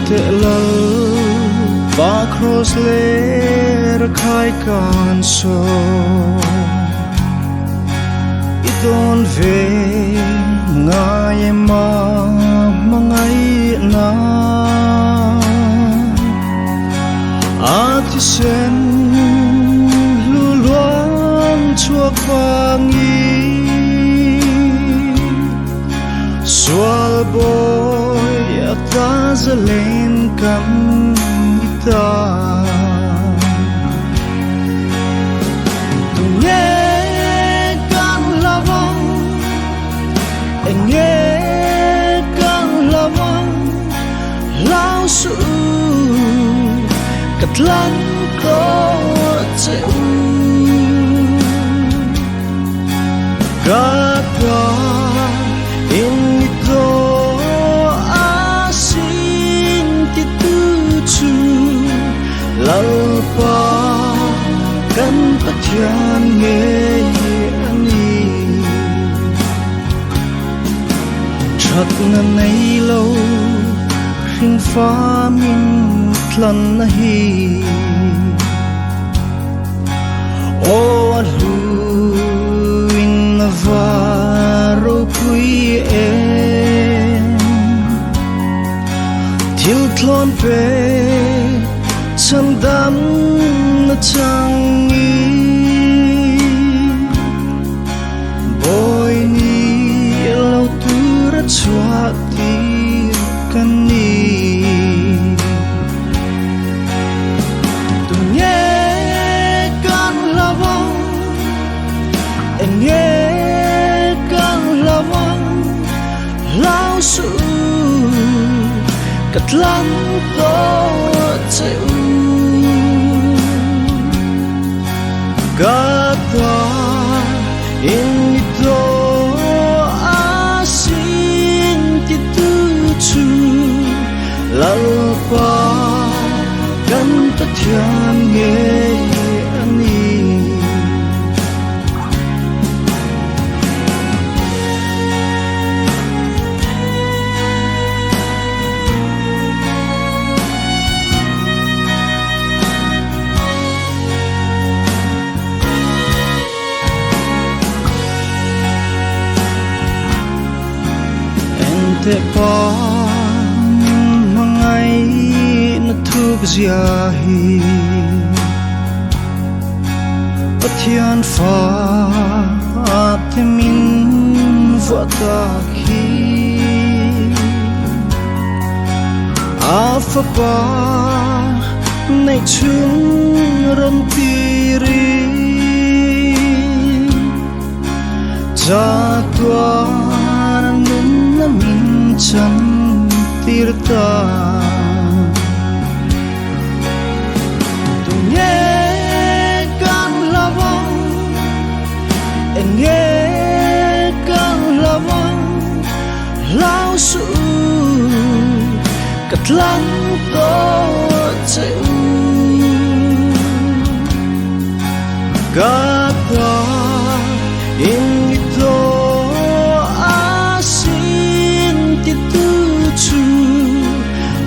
te lal ba cross le rakhai kan so idon ve ngai ma mangai na ati sen lu luang chua kwangi swal boy ata zalen kam ita tunge kan lawang enge kan lawang lao su katlan ko cheu gata in ito asin kituchu lalpa kan patyan ngayani chat na nay lâu khinh pha min tlan na hi o lu in na varo pui thiếu thôn về chân đắm na chẳng nghi bồi ni lâu tu ra chua ti kan ni tu nghe kan lawang nghe kan lawang lao su katlan ko cheu gata in ito asin kituchu lalpa kan patyan ngayani te pa mangai na thuk zia hi pathian fa te min vata khi afa pa nei chung ran tiri cha tua na min chan tirta tu nghe kan lawang nghe kan lawang lao su katlan ko cheu gata in ito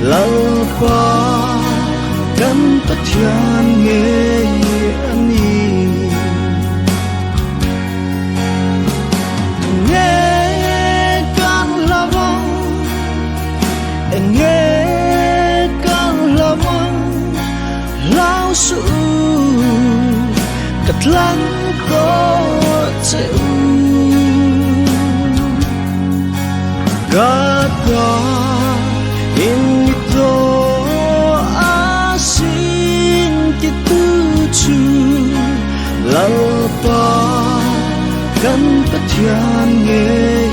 lalpa kan patyan ngayani nghe kan lawang nghe kan lawang lao su katlan ko cheu gata in ito asin kituchu lalpa kan patyan ngayani